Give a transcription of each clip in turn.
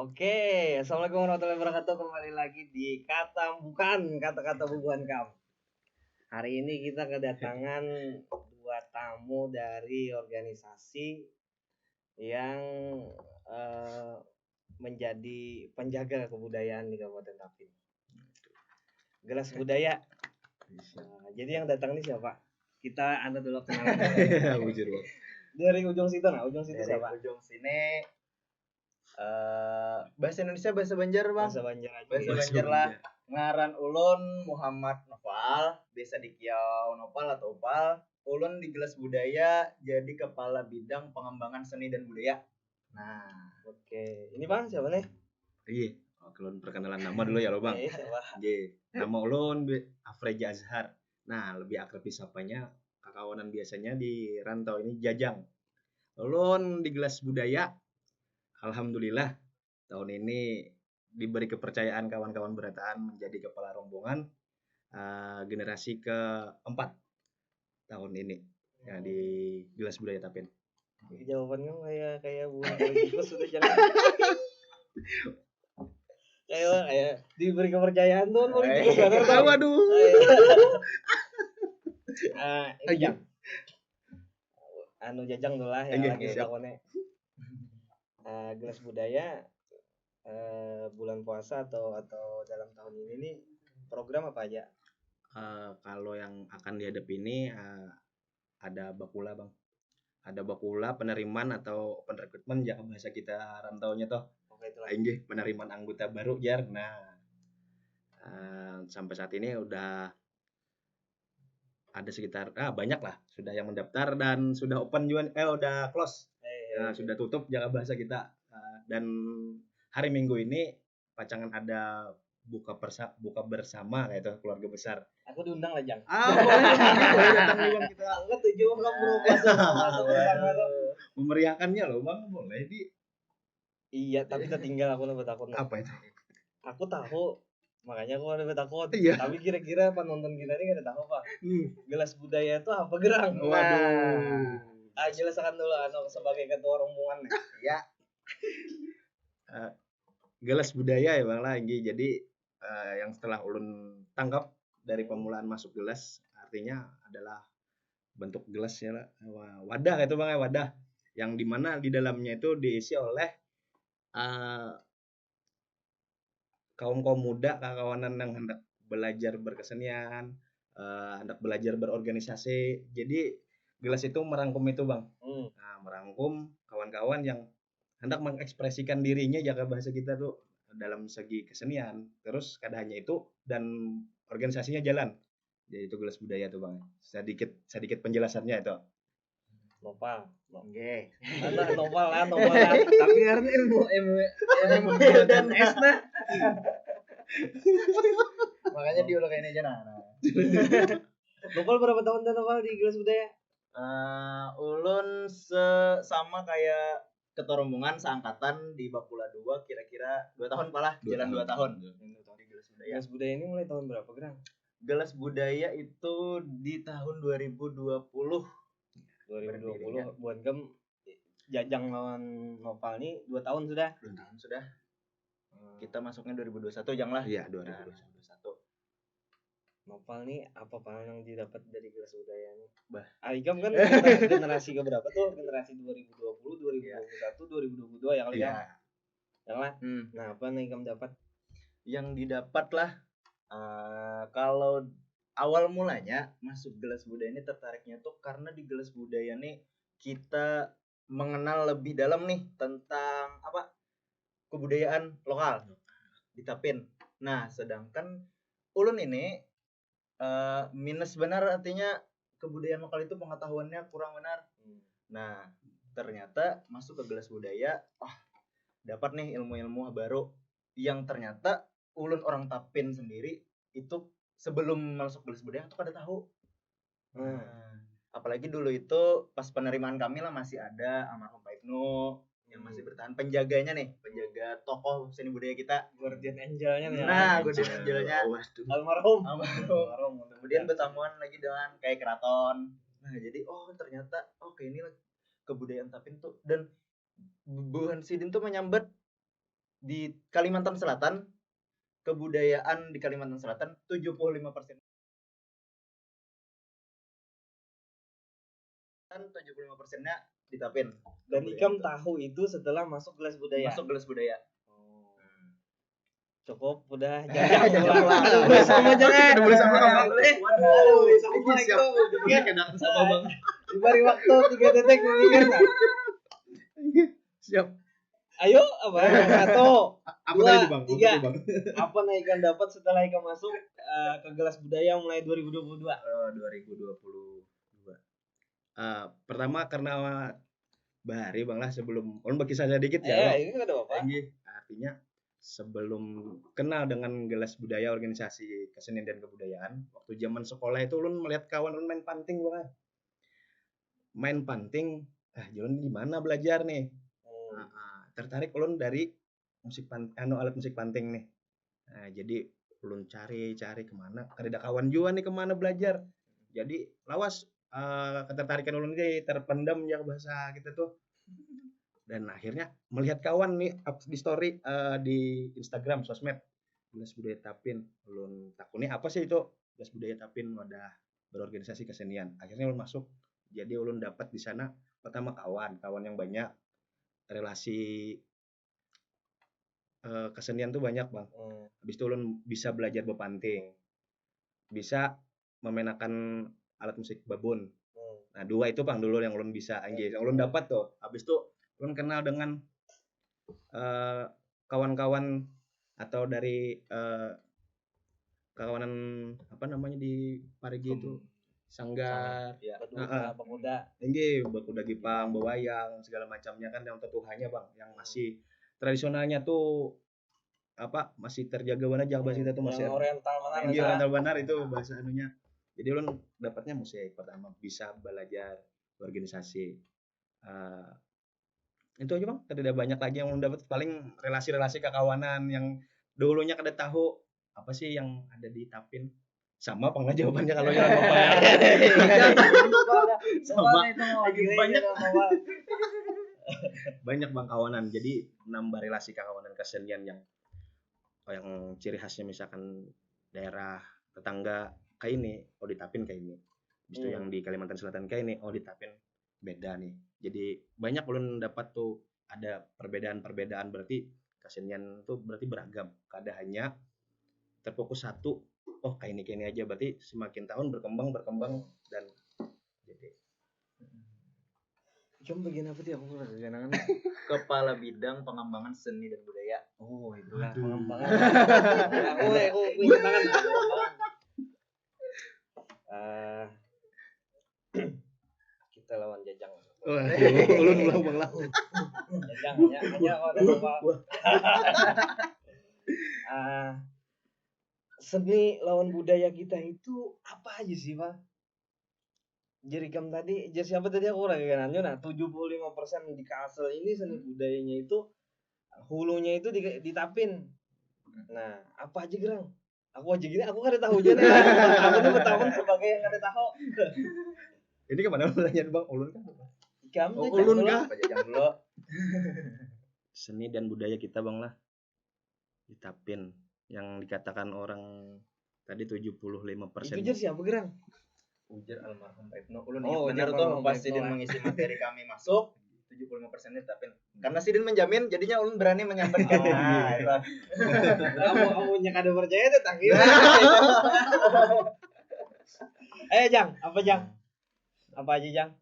Oke, assalamualaikum warahmatullahi wabarakatuh. Kembali lagi di kata-kata bubuhan kamu. Hari ini kita kedatangan dua tamu dari organisasi yang menjadi penjaga kebudayaan di Kabupaten Tapin. Gelas Budaya. Jadi yang datang ini siapa? Kita anda dulu kenalan. Dari ujung situ siapa? Ujung sini bahasa Indonesia bahasa Banjar bang. Bahasa Banjar aja. Bahasa Banjar lah. Ngaran ulun Muhammad Noval, biasa dikiau Noval atau Opal. Ulun di Gelas Budaya jadi kepala bidang pengembangan seni dan budaya. Nah, oke. Ini bang siapa nih? Iya, kalau perkenalan nama dulu ya lo bang. Iya, nama ulun Afreja Azhar. Nah, lebih akrab disapanya kakawanan biasanya di rantau ini Jajang. Ulun di Gelas Budaya. Alhamdulillah tahun ini diberi kepercayaan kawan-kawan berataan menjadi kepala rombongan generasi keempat tahun ini ya di Gelas Budaya Tapin. Jawabannya kayak bukan politikus sudah jangan. kayak diberi kepercayaan tuh politikus kan tahu aduh. Jajang. Jajang dulu lah yang lagi takone. Gelas Budaya bulan puasa atau dalam tahun ini nih program apa aja? Kalau yang akan dihadapi ini ada bakula bang, ada bakula penerimaan atau open recruitment ya bahasa kita rantaunya toh. Oke, penerimaan anggota baru jar. Nah sampai saat ini udah ada sekitar banyak lah sudah yang mendaftar dan sudah open juga udah close. Sudah tutup jaga bahasa kita dan hari Minggu ini pacangan ada buka bersama kayak itu keluarga besar. Aku diundang lah Jang. Boleh datang nih bang, kita angkat tujuh memeriahkannya loh bang, boleh di. Iya tapi kita tinggal aku lebih takut. Apa itu? Aku tahu makanya aku lebih takut. Iya. Tapi kira-kira penonton kita ini gak tahu pak. Gelas Budaya itu apa gerang? Waduh. Jelaskan dulu sebagai ketua rombongan. Ya. Gelas Budaya ya bang lagi. Jadi yang setelah ulun tangkap dari pemulaan masuk gelas artinya adalah bentuk gelas ya wadah itu bang ya, wadah yang dimana di dalamnya itu diisi oleh kaum muda kawanan yang hendak belajar berkesenian, hendak belajar berorganisasi. Jadi gelas itu merangkum itu bang. Nah, merangkum kawan-kawan yang hendak mengekspresikan dirinya jaga bahasa kita tuh dalam segi kesenian. Terus kada hanya itu dan organisasinya jalan. Jadi itu Gelas Budaya tuh bang. Sedikit penjelasannya itu. Nopal. Oke. Nopal lah. Tapi karena ilmu dan esna. Makanya diulang ini aja nah. Nopal berapa tahun dan Nopal di Gelas Budaya? Ulun sama kayak ketua rombongan seangkatan di Bakula 2 kira-kira 2 tahun palah, jalan 2 tahun. Di Gelas Budaya. Gelas Budaya ini mulai tahun berapa, Gerang? Gelas Budaya itu di tahun 2020. 2020 buat gem Jajang lawan Nopal nih 2 tahun sudah. 2 tahun sudah. Kita masuknya 2021 Jang lah. Iya, 2021. Nopal nih apa yang didapat dari Gelas Budaya nih? Ikam kan generasi keberapa tuh? Generasi 2020, 2021, 2022 yang kali ya. Yang lah. Nah, apa nih Ikam dapat? Yang didapat lah kalau awal mulanya masuk Gelas Budaya ini tertariknya tuh karena di Gelas Budaya nih kita mengenal lebih dalam nih tentang kebudayaan lokal di Tapin. Nah, sedangkan ulun ini minus benar artinya kebudayaan lokal itu pengetahuannya kurang benar. Nah, ternyata masuk ke Gelas Budaya, dapat nih ilmu-ilmu baru yang ternyata ulun orang Tapin sendiri itu sebelum masuk Gelas Budaya tuh kada tahu. Apalagi dulu itu pas penerimaan kami lah masih ada almarhum Pak Ibnu yang masih bertahan penjaga tokoh seni budaya kita, guardian angelnya nih. Nah, guardian angelnya almarhum. Kemudian bertamuan lagi dengan kayak keraton. Nah, jadi ternyata ini kebudayaan Tapin tuh dan Bu Hansidin tuh menyambat di Kalimantan Selatan, kebudayaan di Kalimantan Selatan 75%. 75%-nya ditapin. Dan Ikam tahu itu setelah masuk kelas budaya. Masuk kelas budaya. Cukup udah jangan pulang. Aduh, boleh sama jangan. Udah boleh sama Bang. Waduh, sama siap. itu. Kena sama Bang. Diberi waktu 3 detik mikir. Siap. Ayo, apa? 1, Apa 2, tadi Bang? 3. Bang. Apa yang Ikan dapat setelah Ikan masuk ke kelas budaya mulai 2022? 2022. Pertama karena Bahari Bang lah sebelum ulun berkisah sedikit ya. Ini enggak ada apa-apa. Artinya sebelum kenal dengan kelas budaya organisasi kesenian dan kebudayaan, waktu zaman sekolah itu ulun melihat kawan ulun main panting Bang. Main panting, jalan di mana belajar nih? Tertarik ulun dari alat musik panting nih. Nah, jadi ulun cari kemana, kada kawan juga nih kemana belajar. Jadi lawas ketertarikan ulun ini terpendam ya bahasa kita tuh. Dan akhirnya melihat kawan nih up di story di Instagram sosmed kelas budaya Tapin. Ulun takutnya apa sih itu kelas budaya Tapin, wadah berorganisasi kesenian. Akhirnya ulun masuk. Jadi ulun dapat di sana pertama kawan yang banyak, relasi kesenian tuh banyak Bang. Habis itu ulun bisa belajar bepanting, bisa memainkan alat musik babon. Nah 2 itu Bang dulu yang ulun bisa yang ulun dapat tuh. Habis itu ulun kenal dengan kawan-kawan atau dari kawanan apa namanya di Parigi itu Sanggar, Pemuda. Bakuda Gipang, Bewayang, segala macamnya kan yang tetuhannya Bang, yang masih tradisionalnya tuh apa masih terjaga banget bahasa kita tuh masih oriental benar. Oriental benar itu bahasa anunya. Jadi ulun dapatnya musik pertama bisa belajar organisasi. Itu aja Bang, tidak banyak lagi yang ulun dapat, paling relasi-relasi kekawanan yang dulunya kada tahu apa sih yang ada di Tapin. Sama apa enggak jawabannya kalau yang apa ya? Sama. Banyak Bang kawanan. Jadi nambah relasi kekawanan kesenian yang ciri khasnya misalkan daerah tetangga kayak ini, di Tapin kayak ini. Habis itu yang di Kalimantan Selatan kayak ini, di Tapin beda nih. Jadi banyak ulun dapat tuh ada perbedaan-perbedaan, berarti kesenian tuh berarti beragam. Kada hanya terfokus satu. Kayak ini aja, berarti semakin tahun berkembang dan jadi. Cuma bagian apa sih aku nggak keganangan. Kepala Bidang Pengembangan Seni dan Budaya. Itulah pengembangan. Aku ingat banget. Kita lawan Jajang. Ulun ulang. Jajang hanya ada apa. Seni lawan budaya kita itu apa aja sih Pak? Jadi kamu tadi, siapa tadi aku orang kanannya, 75% di Kalsel ini seni budayanya itu hulunya itu di Tapin. Nah, apa aja gerang? Aku aja gini, aku kada tahu aja nih. Aku tuh bertahun sebagai yang kada tahu. Ini kemana nanya Bang? Ulun kan? Ulun kah? Jajang dulu. Seni dan budaya kita Bang lah di Tapin. Yang dikatakan orang tadi 75%. Itu jadi siapa gerang? Ujar almarhum Ibnu. Ulun benar tuh pas Sidin mengisi materi kami masuk 75% Tapin. Karena Sidin menjamin, jadinya ulun berani menyampaikan. Kamu kada percaya tuh tak kira. Ayo Jang, apa Jang? Apa aja Jang?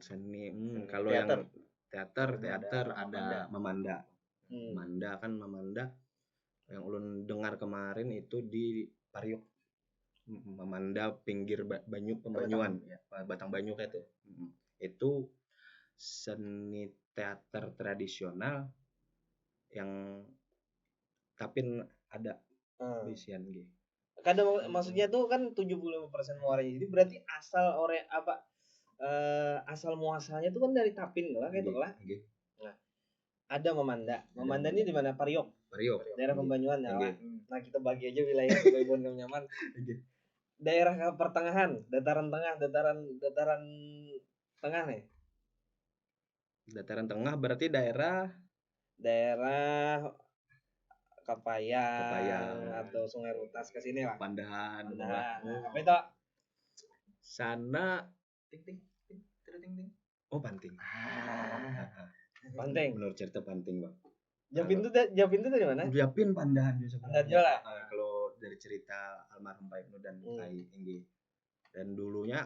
Seni kalau yang teater ada Mamanda. Mamanda yang ulun dengar kemarin itu di Pariuk. Mamanda pinggir Pembanyuan, Batang Banyu kayak itu. Itu seni teater tradisional yang Tapin ada bisian gitu. Kadang maksudnya tuh kan 75% muaranya. Jadi berarti asal muasalnya tuh kan dari Tapin lah kayak itu lah. Nah, ada Mamanda. Mamanda ini di mana? Pariok. Daerah Pembanyuan ya. Nah, kita bagi aja wilayah supaya bonong nyaman. Daerah pertengahan, dataran tengah nih. Dataran tengah berarti daerah Kapayang atau Sungai Rutas ke sini lah. Pandahan. Nah, apa itu? Sana Ting ting ting ting ting. oh Panting. Panting. Menurut cerita Panting, Bang. Japin tuh dari mana? Japin Pandahan juga Pandahan juga lah. Kalau dari cerita almarhum Pak Ibnu dan Kai Enggi. Dan dulunya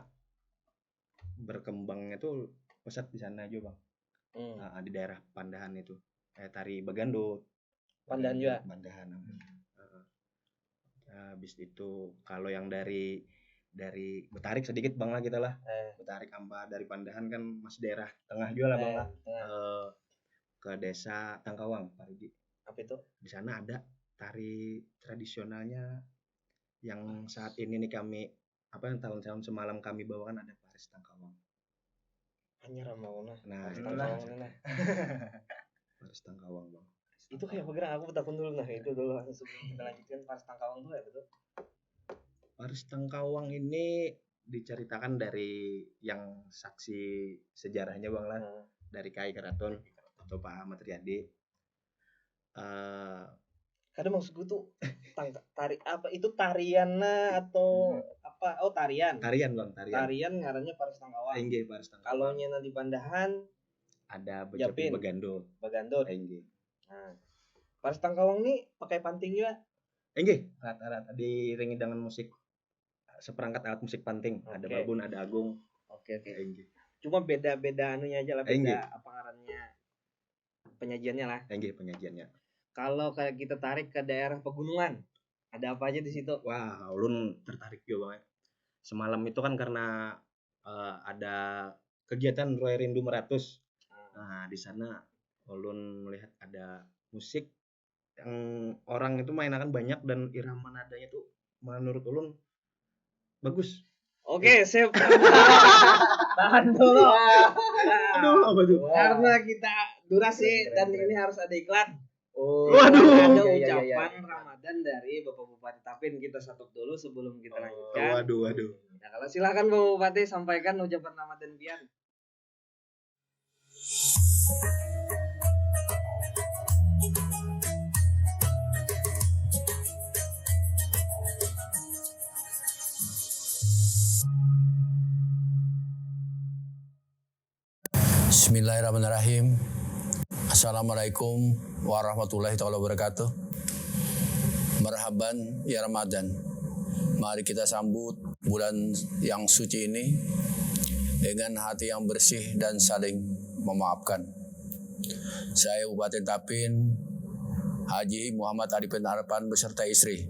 berkembangnya tuh pesat di sana aja, Bang. Di daerah Pandahan itu. Tari Bagandot. Pandahan juga. Pandahan. Habis itu kalau yang dari Betarik sedikit Bang lah kita lah. Betarik Ampa dari Pandahan kan masih daerah tengah juga lah Bang lah. Ke desa Tangkawang, Parigi. Apa itu? Di sana ada tari tradisionalnya yang saat ini nih kami tahun-tahun semalam kami bawakan ada Paris Tangkawang. Hanya Ramawana. Nah, Paris Tangkawang, Bang. Itu kayak apa? Aku bertakun dulu itu dulu sebelum kita lanjutkan Paris Tangkawang itu ya betul. Paris Tangkawang ini diceritakan dari yang saksi sejarahnya Bang lah, dari Kai Keraton atau Pak Ahmad Riyadi. Kadang maksud gue tuh tari apa itu tariannya atau apa? Oh tarian. Tarian Bang, Tarian ngarannya Paris Tangkawang. Enggak, Paris Tangkawang. Kalau nyana di Pandahan ada Japin Bagandot. Enggak. Nah, Paris Tangkawang nih pakai panting juga. Enggak, rata-rata diiringi dengan musik seperangkat alat musik panting. Ada babon, ada agung. Oke. Cuma beda-beda anunya aja lah, beda apa ngarannya. Penyajiannya lah. Enggak, penyajiannya. Kalau kayak kita tarik ke daerah pegunungan, ada apa aja di situ? Wah, ulun tertarik juga Bang. Semalam itu kan karena ada kegiatan Roy Rindu Meratus. Nah, di sana ulun melihat ada musik yang orang itu mainkan banyak dan irama nadanya tuh menurut ulun bagus. Oke, sip. Tahan dulu. Aduh, apa tuh? Karena kita durasi dan ini harus ada iklan. Waduh. Ada ucapan Ramadan dari Bapak Bupati Tapin. Kita satu dulu sebelum kita lanjutkan. Waduh. Nah, kalau silakan Bapak Bupati sampaikan ucapan Ramadan pian. Bismillahirrahmanirrahim. Assalamualaikum warahmatullahi wabarakatuh. Marhaban ya Ramadan. Mari kita sambut bulan yang suci ini dengan hati yang bersih dan saling memaafkan. Saya Bupati Tapin Haji Muhammad Arifin Harapan beserta istri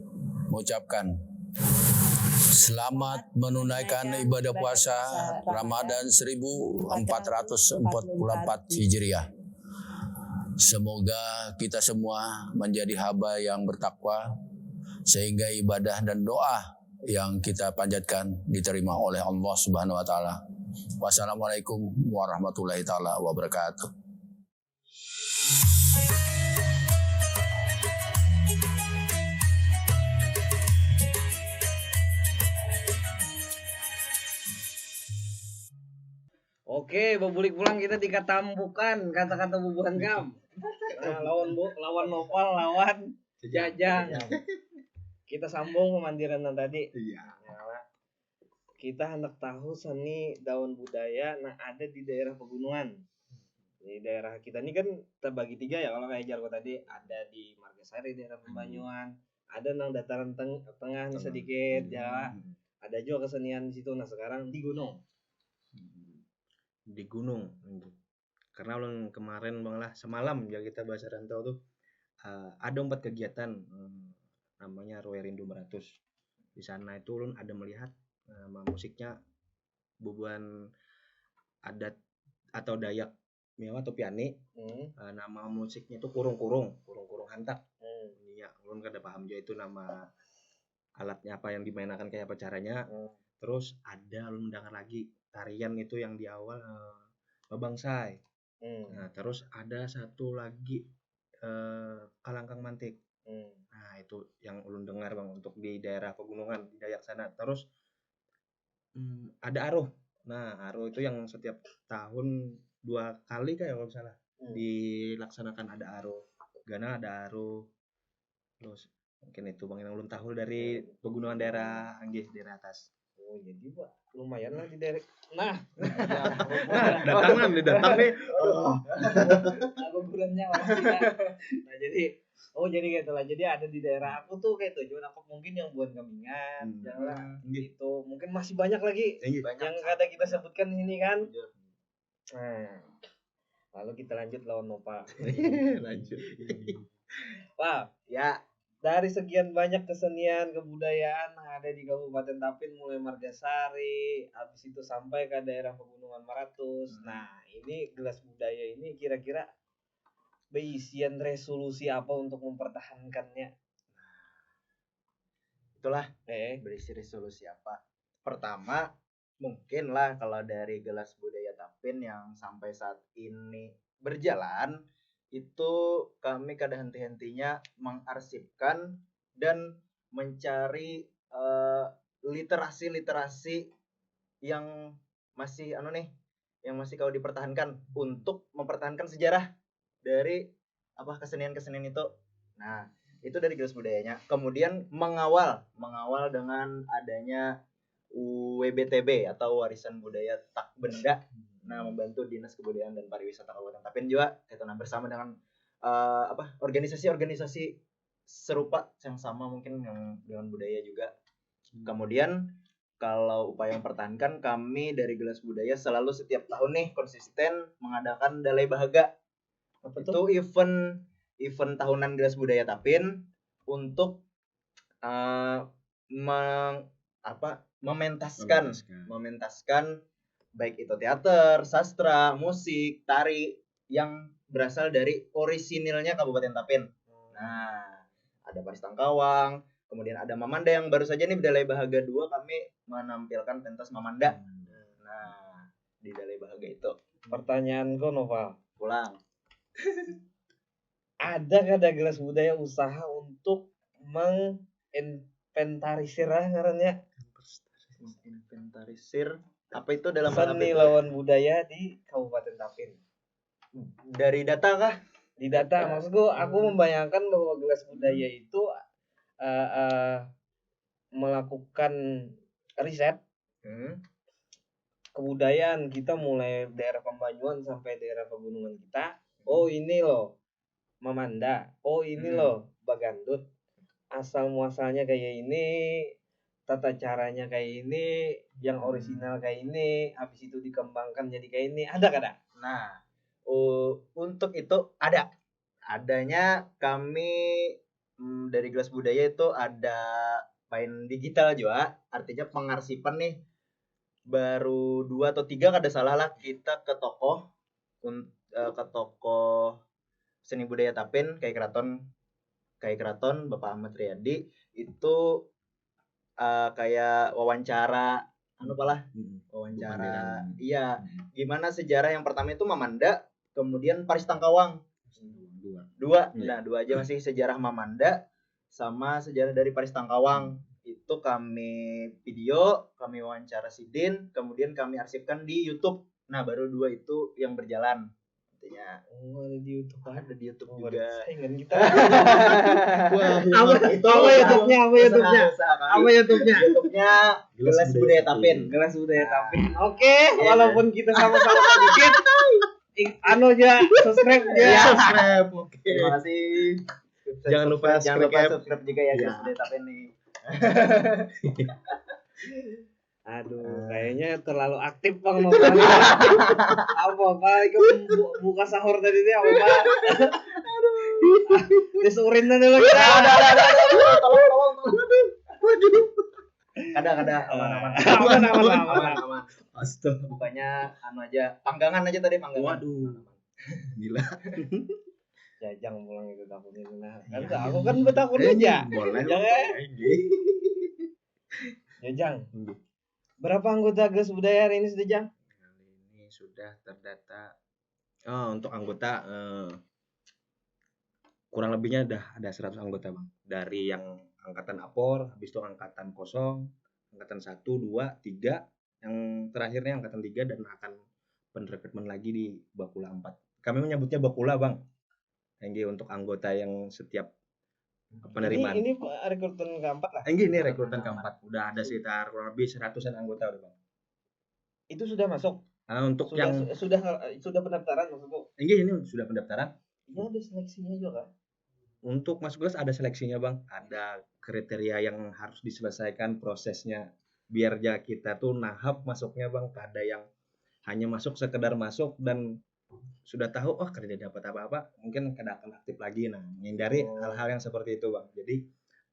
mengucapkan selamat menunaikan ibadah puasa Ramadan 1444 Hijriah. Semoga kita semua menjadi hamba yang bertakwa sehingga ibadah dan doa yang kita panjatkan diterima oleh Allah Subhanahu wa taala. Wassalamualaikum warahmatullahi taala wabarakatuh. Oke, bebulik pulang kita dikatambukan kata-kata bubuhan Gam. Nah, lawan Nopal, lawan Jajang. Kita sambung pemandiran tadi. Iya. Kita hendak tahu seni daun budaya nah ada di daerah pegunungan. Di daerah kita ini kan terbagi 3 ya kalau kayak Jargo tadi, ada di Margasari daerah Pembanyuan, ada nang dataran tengah sedikit ya. Ada juga kesenian di situ. Nah, sekarang di gunung. Di gunung karena ulun kemarin Bang lah semalam ya kita bahas rantau tuh ada 4 kegiatan namanya Roy Rindu Meratus. Di sana itu ulun ada melihat musiknya bubuhan adat atau Dayak Miawa atau Piani. Nama musiknya itu kurung hantak. Iya, ulun kada paham juga itu nama alatnya apa yang dimainkan kayak apa caranya. Terus ada ulun mendengar lagi tarian itu yang di awal babangsai. Nah, terus ada satu lagi kalangkang mantik. Nah, itu yang ulun dengar Bang untuk di daerah pegunungan di Dayak sana. Terus ada aruh. Nah, aruh itu yang setiap tahun 2 kali kayak kalau salah dilaksanakan, ada aro Gana, ada aro terus mungkin itu Bang yang belum tahu dari pegunungan daerah daerah atas. Oh jadi Pak lumayan lah di daerah. Nah, datang nih. aku bulannya pasti. Nah jadi gitu lah. Jadi ada di daerah aku tuh kayak tujuan aku mungkin yang buat Kamingan, janganlah gitu. Mungkin masih banyak lagi yang kada kita sebutkan ini kan. Nah, lalu kita lanjut lawan Nova. Lanjut. Pak, Ya, dari sekian banyak kesenian kebudayaan ada di Kabupaten Tapin, mulai Margasari, habis itu sampai ke daerah Pegunungan Maratus. Nah, ini Gelas Budaya ini kira-kira berisian resolusi apa untuk mempertahankannya? itulah berisi resolusi apa. Pertama, mungkin lah kalau dari Gelas Budaya Tapin yang sampai saat ini berjalan, itu kami kada henti-hentinya mengarsipkan dan mencari literasi yang masih yang masih kau dipertahankan untuk mempertahankan sejarah dari kesenian-kesenian itu. Nah, itu dari Gelas Budayanya. Kemudian mengawal dengan adanya UWBTB atau Warisan Budaya Tak Benda. Nah, membantu Dinas Kebudayaan dan Pariwisata Kabupaten Tapin juga bersama dengan organisasi-organisasi serupa yang sama mungkin yang dengan budaya juga. Kemudian kalau upaya mempertahankan, kami dari Gelas Budaya selalu setiap tahun nih konsisten mengadakan Dalai Bahaga. Itu event tahunan Gelas Budaya Tapin untuk mementaskan baik itu teater, sastra, musik, tari yang berasal dari orisinilnya Kabupaten Tapin. Nah, ada Paris Tangkawang, kemudian ada Mamanda yang baru saja nih Dalai Bahaga 2 kami menampilkan pentas Mamanda. Nah, di Dalai Bahaga itu. Pertanyaanku Nova, Pulang. ada Gelas Budaya usaha untuk menginventarisir ngarannya? Inventarisir apa itu dalam seni lawan budaya di Kabupaten Tapin? Dari data kah? Di data, maksudku aku membayangkan bahwa Gelas Budaya itu melakukan riset kebudayaan kita mulai daerah Pembanyuan sampai daerah pegunungan kita. Oh ini loh Mamanda, oh ini loh Bagandut, asal muasalnya kayak ini, tata caranya kayak ini, yang orisinal kayak ini, habis itu dikembangkan jadi kayak ini. Ada kada? Nah, untuk itu adanya kami dari Gelas Budaya itu ada main digital juga, artinya pengarsipan nih baru 2 atau 3 kada salah lah kita ke toko seni budaya Tapin kayak Keraton Bapak Ahmad Riyadi itu kayak wawancara iya, gimana sejarah yang pertama itu Mamanda, kemudian Paris Tangkawang. Dua aja masih sejarah Mamanda sama sejarah dari Paris Tangkawang. Itu kami video, kami wawancara Sidin, kemudian kami arsipkan di YouTube. Nah, baru 2 itu yang berjalan. Artinya ada di YouTube. Ada di YouTube juga. Saingan kita. Apa YouTube-nya? YouTube-nya Gelas Budaya Tapin. Gelas Budaya Tapin. Oke, walaupun kita sama-sama sedikit, subscribe ya. Subscribe. Oke. Terima kasih. Jangan lupa subscribe juga ya Gelas Budaya Tapin nih. Aduh, kayaknya terlalu aktif Bang Nova. Apa itu buka sahur tadi itu apa? Aduh. Disurin aja lagi. Tolong. Kada aman. Astaga. Bukannya aja, panggangan aja tadi. Waduh. Gila. Jajang pulang itu takutnya. Nah, kan aku kan betakun aja. Boleh. Jajang. Berapa anggota Gelas Budaya hari ini sudah, Jang? Kali ini sudah terdata. Untuk anggota kurang lebihnya ada 100 anggota, Bang. Dari yang angkatan APOR, habis itu angkatan kosong, angkatan 1, 2, 3, yang terakhirnya angkatan 3 dan akan perekrutmen lagi di Bakula 4. Kami menyebutnya Bakula, Bang. Enggih, untuk anggota yang setiap penerimaan. Ini rekrutmen keempat lah. Ini rekrutmen keempat. Udah ada sekitar kurang lebih 100-an anggota udah, Bang. Itu sudah masuk. Untuk sudah pendaftaran maksudku. Ini sudah pendaftaran. Ini ada seleksinya juga. Untuk masuk kelas ada seleksinya, Bang. Ada kriteria yang harus diselesaikan prosesnya. Biar kita tuh nahap masuknya, Bang. Ada yang hanya masuk sekedar masuk dan sudah tahu kerja dapat apa-apa, mungkin kada akan aktif lagi. Nah, menghindari hal-hal yang seperti itu, Bang. Jadi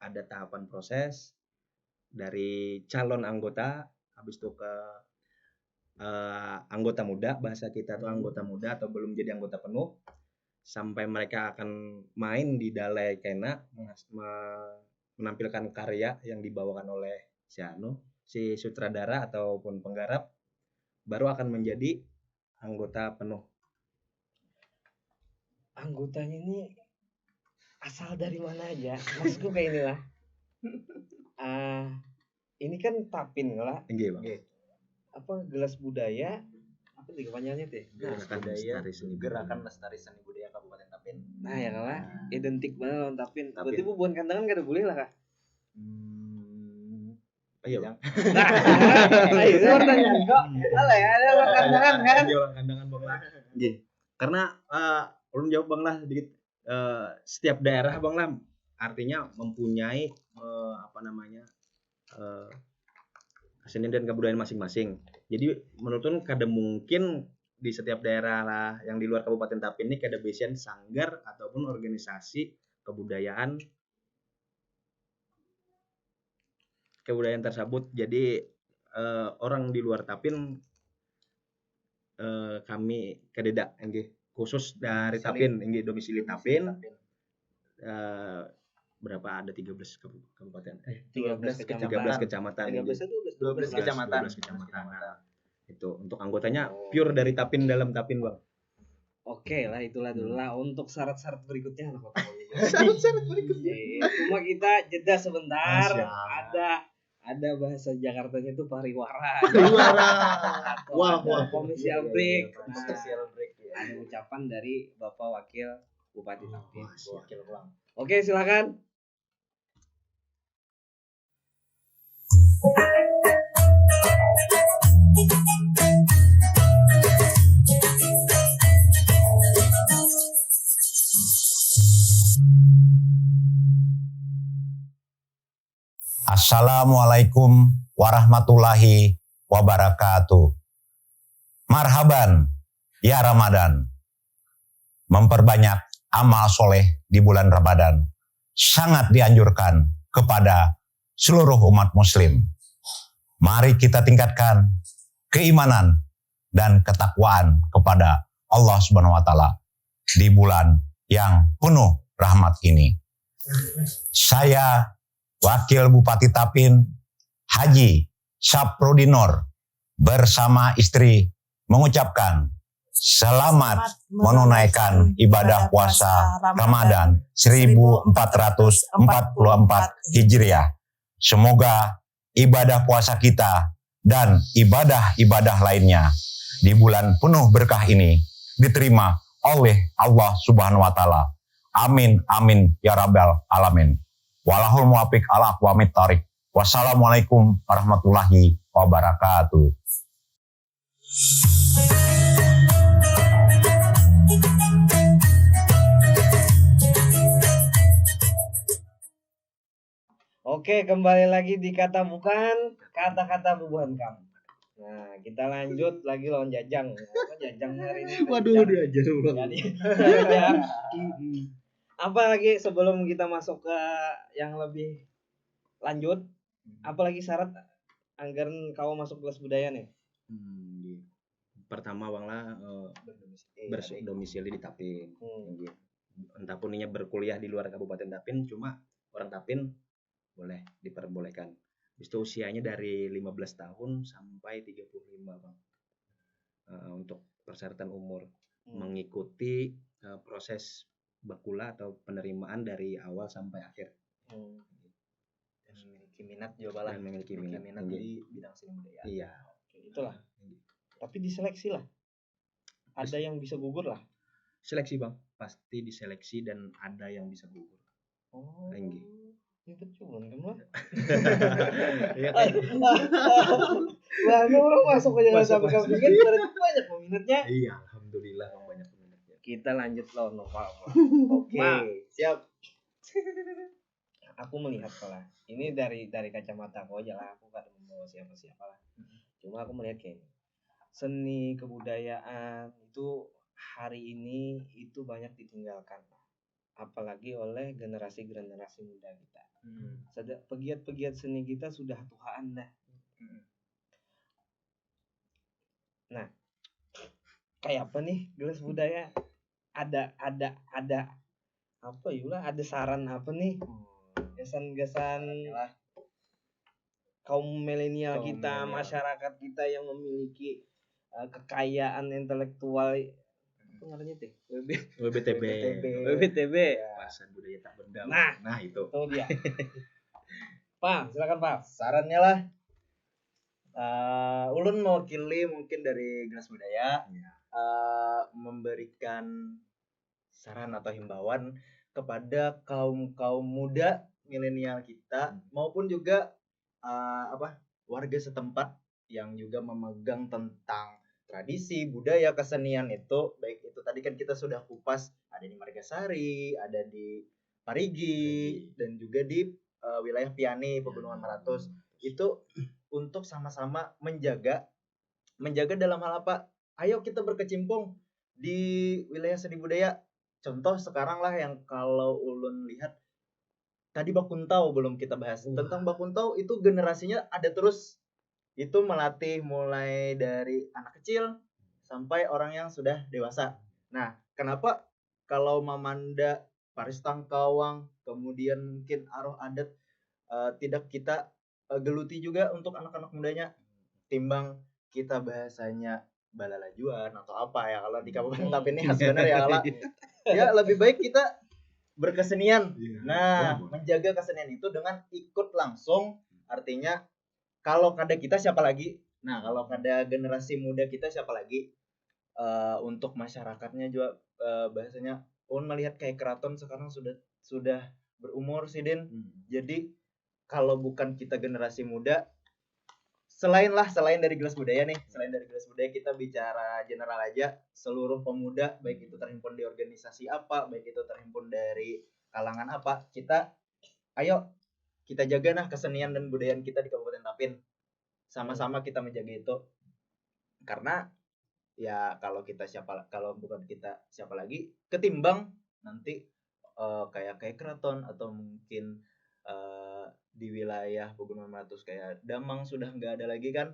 ada tahapan proses dari calon anggota, habis itu ke anggota muda, bahasa kita tuh anggota muda atau belum jadi anggota penuh, sampai mereka akan main di Dalai Kena menampilkan karya yang dibawakan oleh si sutradara ataupun penggarap, baru akan menjadi anggota penuh. Anggotanya ini asal dari mana aja? Maksudku kayak inilah. Ini kan Tapin lah. Enggih, Bang. Apa gelas budaya? Apa sih kepanjangannya teh? Gerakan Lestari Seni Budaya Kabupaten Tapin. Nah, ya kalah. Identik banget lawan Tapin. Berarti bukan kandangan kada boleh lah, Kak. Iya, Bang. Nah, itu pertanyaan kok. Alah ya, ada kandangan kan? Kandangan, Bang lah. Karena ulun jawab, Bang lah sedikit. Setiap daerah, Bang lah, artinya mempunyai kesenian dan kebudayaan masing-masing. Jadi menurut ulun kada mungkin di setiap daerah lah yang di luar Kabupaten Tapin ini kada bisian sanggar ataupun organisasi kebudayaan tersebut. Jadi orang di luar Tapin kami kadeda khusus dari Tapin, domisili Tapin. Berapa ada 13 kabupaten? 13 kecamatan. 12 kecamatan. Itu untuk anggotanya pure dari Tapin, dalam Tapin, Bang. Oke lah, itulah dulu lah untuk syarat-syarat berikutnya. Syarat berikutnya. Cuma kita jeda sebentar. Ada bahasa Jakartanya itu pariwara. Wah, komersial break. Ada ucapan dari Bapak Wakil Bupati Tapin. Wakil ulang. Oke, silakan. Assalamualaikum warahmatullahi wabarakatuh. Marhaban ya Ramadan. Memperbanyak amal soleh di bulan Ramadan sangat dianjurkan kepada seluruh umat muslim. Mari kita tingkatkan keimanan dan ketakwaan kepada Allah Subhanahu wa taala di bulan yang penuh rahmat ini. Saya Wakil Bupati Tapin Haji Saprodinor bersama istri mengucapkan selamat menunaikan ibadah puasa Ramadan 1444 Hijriah. Semoga ibadah puasa kita dan ibadah-ibadah lainnya di bulan penuh berkah ini diterima oleh Allah Subhanahu wa taala. Amin amin ya rabbal alamin. Walahul muwafiq ala aqwamit thariq. Wassalamualaikum warahmatullahi wabarakatuh. Oke, kembali lagi di Kata Bukan, kata-kata bubuhan kamu. Nah, kita lanjut lagi lawan Jajang. Jajang hari ini. Waduh, diajar ulang. Apa lagi sebelum kita masuk ke yang lebih lanjut? Apalagi syarat agar kau masuk kelas budaya nih? Pertama, Bang lah berdomisili di Tapin. Entapun ini berkuliah di luar Kabupaten Tapin, cuma orang Tapin boleh diperbolehkan. Habis itu usianya dari 15 tahun sampai 35, Bang. Untuk persyaratan umur mengikuti proses bakula atau penerimaan dari awal sampai akhir. Dan memiliki minat juga lah. Memiliki minat di bidang seni budaya. Iya. Oke, itulah. Tapi diseleksi lah. ada yang bisa gugur lah. Seleksi Bang, pasti diseleksi dan ada yang bisa gugur. Oh. Tinggi. Itu cuman kan lah. Iya kan? Wah, ini orang masuk aja nggak sampai Masuk. kepingin, berarti banyak peminatnya. Iya, alhamdulillah Bang, banyak peminatnya. Kita lanjut loh, Pak. Oke, Ma. siap. Aku melihat lah. Ini dari kacamata aku aja lah. Aku gak ada membawa siapa-siapa lah. Cuma aku melihat kayak ini. Seni kebudayaan itu hari ini itu banyak ditinggalkan. Apalagi oleh generasi-generasi muda kita. Pegiat-pegiat seni kita sudah tuaan dah. Nah, kayak apa nih Gelas Budaya? Ada apa yulah? Ada saran apa nih? Gasan-gasan kaum milenial kita, masyarakat kita yang memiliki kekayaan intelektual. Apa namanya teh? WBTB. WBTB. Warisan budaya tak benda. Nah, itu. Itu dia. Pak, silakan Pak. Sarannya lah, ulun mewakili mungkin dari Gelas Budaya, memberikan saran atau himbauan kepada kaum muda milenial kita maupun juga warga setempat yang juga memegang tentang tradisi, budaya, kesenian itu. Baik itu tadi kan kita sudah kupas, ada di Margasari, ada di Parigi, dan juga di wilayah Piani, Pegunungan Maratus. Itu untuk sama-sama menjaga dalam hal apa? Ayo kita berkecimpung di wilayah seni budaya. Contoh sekarang lah yang kalau ulun lihat, tadi Bakuntau belum kita bahas. Tentang Bakuntau itu generasinya ada terus. Itu melatih mulai dari anak kecil sampai orang yang sudah dewasa. Nah, kenapa kalau Mamanda, Paris Tangkawang, kemudian mungkin Aroh Adat tidak kita geluti juga untuk anak-anak mudanya, timbang kita bahasanya balalajuan atau apa ya kalau di Kabupaten Tapin ini sebenarnya ya lebih baik kita berkesenian. Nah, menjaga kesenian itu dengan ikut langsung, artinya kalau kada kita siapa lagi? Nah, kalau kada generasi muda kita siapa lagi? Untuk masyarakatnya juga bahasanya melihat kayak keraton sekarang sudah berumur sih Din. Jadi kalau bukan kita generasi muda, selain dari Gelas Budaya nih, selain dari Gelas Budaya kita bicara general aja, seluruh pemuda baik itu terhimpun di organisasi apa, baik itu terhimpun dari kalangan apa, ayo kita jaga nah kesenian dan budayaan kita di Kabupaten Tapin. Sama-sama kita menjaga itu. Karena ya kalau bukan kita siapa lagi, ketimbang nanti kayak keraton atau mungkin di wilayah Pegunungan Maratus kayak Damang sudah nggak ada lagi kan.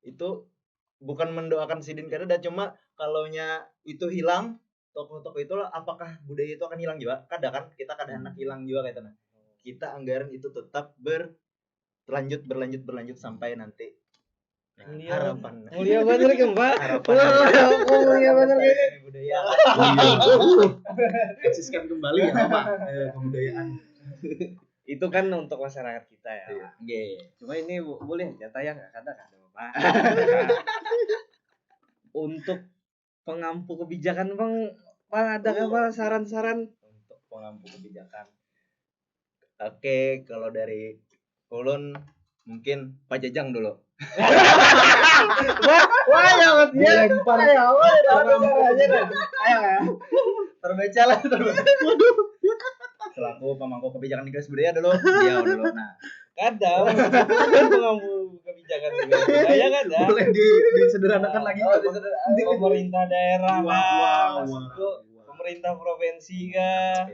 Itu bukan mendoakan sidin kada, cuma kalaunya itu hilang, tokoh-tokoh itu apakah budaya itu akan hilang juga? Kada kan, kita kada hendak hilang juga kayak tanah. Kita anggaran itu tetap berlanjut sampai nanti. Harapan. Mulia bener kan Pak? Harapan. Mulia bener kan? Budaya. Eksiskan kembali ya Pak kebudayaan. Itu kan untuk masyarakat kita ya. Cuma ini boleh jatah ya kada Pak. Untuk pengampu kebijakan Bang, ada apa saran-saran untuk pengampu kebijakan? Oke, kalau dari ulun mungkin Pak Jajang dulu. Wah, ya dia lempar. Ayo. Terbaca. Selaku pemangku kebijakan di Gelas Budaya dulu. Nah, Kadang kan pengampu kebijakan budaya kada. Boleh disederhanakan lagi. Pemerintah daerah Wow. maksudku pemerintah provinsi kan.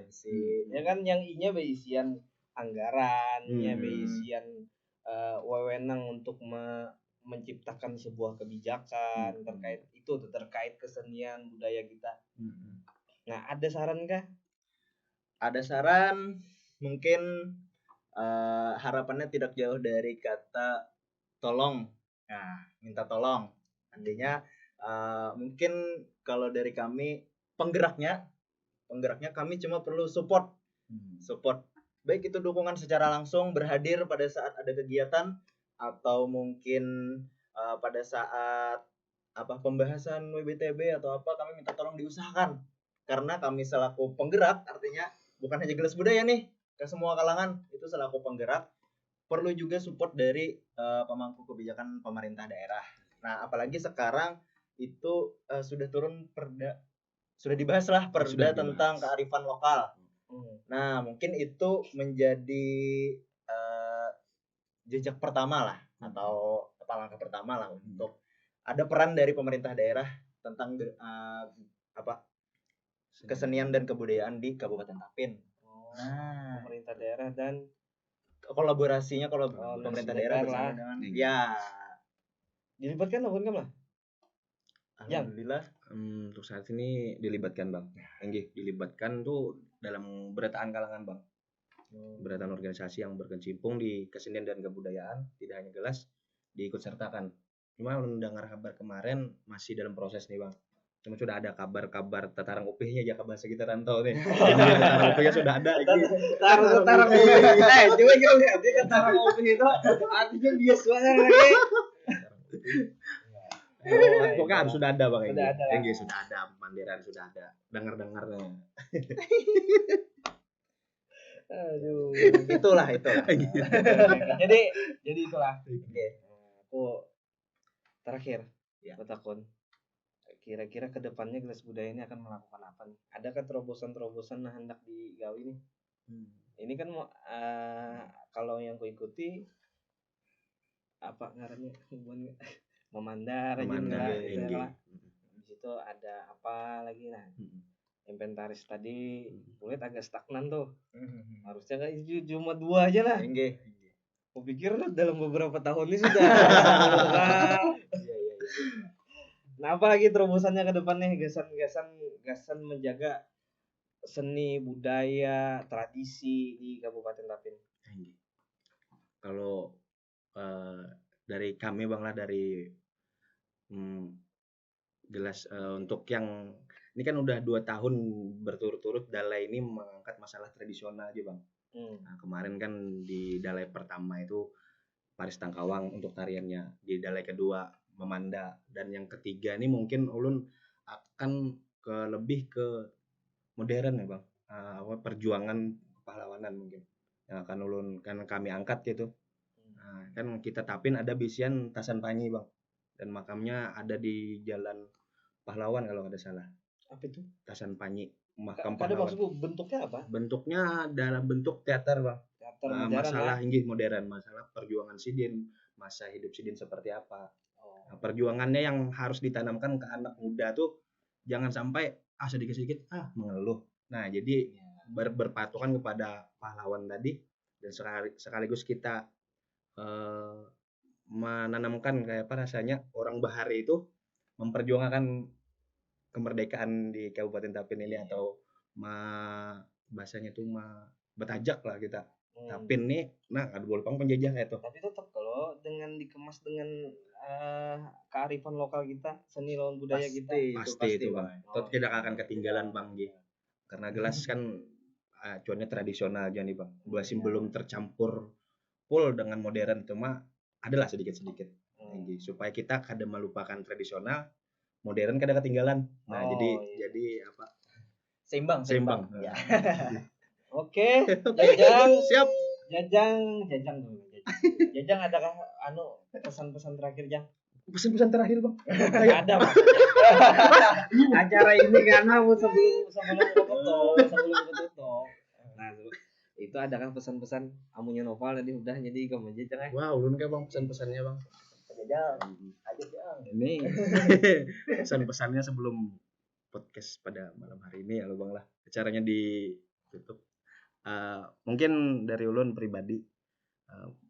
Ya kan yang inya beisian anggaran, beisian wewenang untuk menciptakan sebuah kebijakan terkait kesenian budaya kita. Nah, ada saran kah? Ada saran, mungkin harapannya tidak jauh dari kata tolong. Nah, minta tolong. Artinya mungkin kalau dari kami penggeraknya kami cuma perlu support. Baik itu dukungan secara langsung, berhadir pada saat ada kegiatan, atau mungkin pada saat pembahasan WBTB atau apa, kami minta tolong diusahakan karena kami selaku penggerak, artinya bukan hanya Gelas Budaya nih, ke semua kalangan itu selaku penggerak perlu juga support dari pemangku kebijakan pemerintah daerah. Nah, apalagi sekarang itu sudah turun perda, sudah dibahas lah perda tentang kearifan lokal. Nah, mungkin itu menjadi jejak pertama lah, atau langkah pertama lah untuk ada peran dari pemerintah daerah tentang kesenian dan kebudayaan di Kabupaten Tapin. Nah, pemerintah daerah dan kolaborasinya kalau pemerintah daerah bersama dengan ya dilibatkan lah. Alhamdulillah. Untuk saat ini dilibatkan Bang. Enggih, dilibatkan tuh dalam berataan kalangan Bang. Berataan organisasi yang berkecimpung di kesenian dan kebudayaan, tidak hanya Gelas, diikut sertakan. Cuma mendengar kabar kemarin masih dalam proses nih Bang. Cuma sudah ada kabar-kabar tataran UPH-nya aja, bahasa kita rantau nih. Tataran UPH-nya sudah ada. Tataran UPH. Coba kau lihat dia tataran UPH itu artinya biasanya lagi. Pokoknya harus sudah ada Bang. Sudah ada, mandiran sudah ada. Dengar-dengarnya. Aduh, itulah. jadi itulah. Oke. Aku terakhir bertakun. Kira-kira kedepannya Gelas Budaya ini akan melakukan apa nih? Adakah terobosan-terobosan hendak digawi nih? Ini kan kalau yang kuikuti apa ngarannya memandar gitu lah. Di situ ada apa lagi nah? Inventaris tadi kulit agak stagnan tuh. Harusnya kan cuma 2 aja lah. Aku pikir dalam beberapa tahun ini sudah. Nah, apa lagi terobosannya ke depannya, gasan menjaga seni budaya tradisi di Kabupaten Tapin? Kalau dari kami Bang lah, dari Gelas untuk yang ini kan udah 2 tahun berturut-turut Dalai ini mengangkat masalah tradisional aja Bang. Nah, kemarin kan di Dalai pertama itu Paris Tangkawang untuk tariannya, di Dalai kedua Memanda, dan yang ketiga ini mungkin ulun akan lebih ke modern ya Bang. Perjuangan pahlawanan mungkin yang akan ulun kan kami angkat gitu. Nah, kan kita Tapin ada Bisian Tasan Panyi Bang, dan makamnya ada di Jalan Pahlawan kalau nggak ada salah. Apa itu? Tasan Panyi, makam pahlawan. Ada maksudku bentuknya apa? Bentuknya dalam bentuk teater Bang. Teater modern, masalah modern, masalah perjuangan Sidin, masa hidup Sidin seperti apa. Nah, perjuangannya yang harus ditanamkan ke anak muda tuh jangan sampai sedikit-sedikit mengeluh. Nah, jadi berpatokan kepada pahlawan tadi, dan sekaligus kita menanamkan kayak apa rasanya orang Bahari itu memperjuangkan kemerdekaan di Kabupaten Tapin ini, atau bahasanya tuh betajak lah kita. Tapin nih, nah ada boleh penjajah itu. Tapi tetap kalau dengan dikemas dengan kearifan lokal kita, seni lawan budaya kita, pasti itu Bang. Tetap tidak akan ketinggalan Bang G. Karena Gelas kan acuannya tradisional aja nih Bang. Masih belum tercampur full dengan modern, cuma adalah sedikit-sedikit. Supaya kita kada melupakan tradisional, modern kada ketinggalan. Nah, jadi apa? Seimbang. Ya. Oke, Jajang siap. Jajang dulu. Jajang adakah pesan-pesan terakhir, Jang? Pesan-pesan terakhir Bang. Ada Mas. Acara ini karena sebelum tutup. Nah, itu adakah pesan-pesan amunya Noval tadi udah jadi kamu Jajang. Wow, ulun kayak Bang pesan-pesannya Bang. Jajang. Aja Jang. Ini pesan-pesannya sebelum podcast pada malam hari ini ya Bang lah. Acaranya ditutup. Mungkin dari ulun pribadi,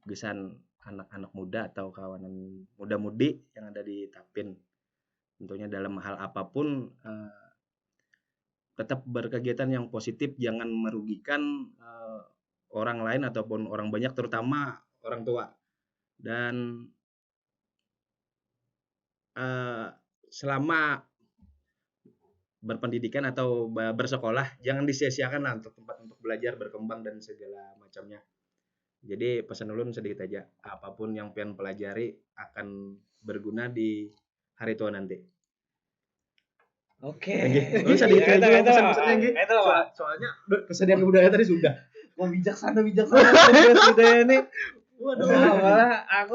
pesan anak-anak muda atau kawanan muda-mudi yang ada di Tapin, tentunya dalam hal apapun tetap berkegiatan yang positif, jangan merugikan orang lain ataupun orang banyak, terutama orang tua. Dan selama berpendidikan atau bersekolah, jangan disia-siakan lah untuk tempat untuk belajar, berkembang dan segala macamnya. Jadi pesan ulun sedikit aja, apapun yang pengen pelajari akan berguna di hari tua nanti. Oke. Lu bisa dikira juga pesan-pesannya Gi. Itu Pak. Soalnya kesedihan budaya tadi sudah. Kok bijaksana gelas budaya nih. Waduh. Malah aku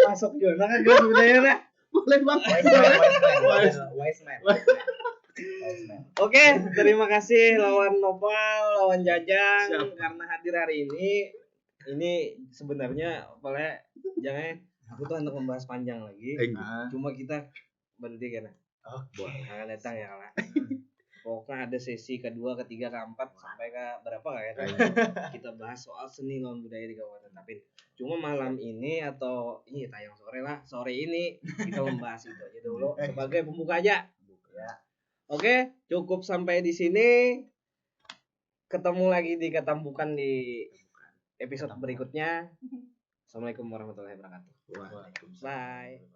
masuk zona kan gelas budaya nih. Boleh Bang. Wise man. Oke, terima kasih lawan Nopal, lawan Jajang. Siap. Karena hadir hari ini. Ini sebenarnya boleh jangan aku tuh untuk membahas panjang lagi. Cuma kita berhenti karena akan datang ya lah. Pokoknya ada sesi kedua, ketiga, keempat sampai ke berapa ya? Kita bahas soal seni lawan budaya di Kabupaten Tapin. Cuma malam ini atau ini tayang sore lah, sore ini kita membahas itu aja dulu sebagai pembuka aja. Oke, cukup sampai di sini. Ketemu lagi di Ketambukan di episode berikutnya. Assalamualaikum warahmatullahi wabarakatuh. Bye.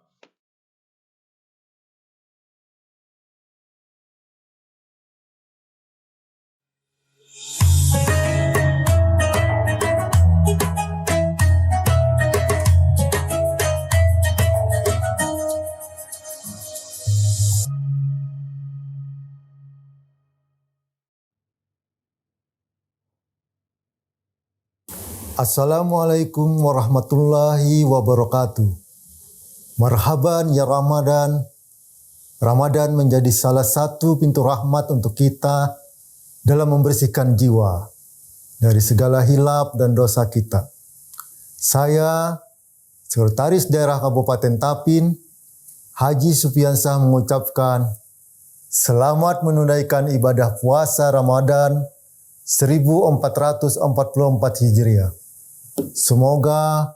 Assalamualaikum warahmatullahi wabarakatuh. Marhaban ya Ramadan. Ramadan menjadi salah satu pintu rahmat untuk kita dalam membersihkan jiwa dari segala hilap dan dosa kita. Saya, Sekretaris Daerah Kabupaten Tapin, Haji Supiansah mengucapkan selamat menunaikan ibadah puasa Ramadan 1444 Hijriah. Semoga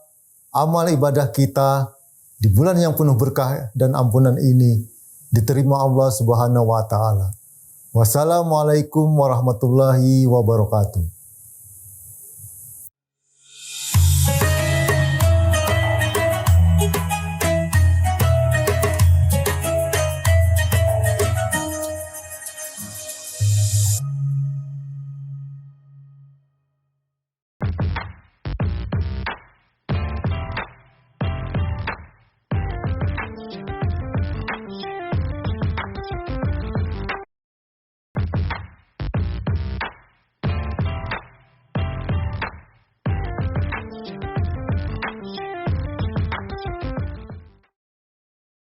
amal ibadah kita di bulan yang penuh berkah dan ampunan ini diterima Allah Subhanahu wa taala. Wassalamualaikum warahmatullahi wabarakatuh.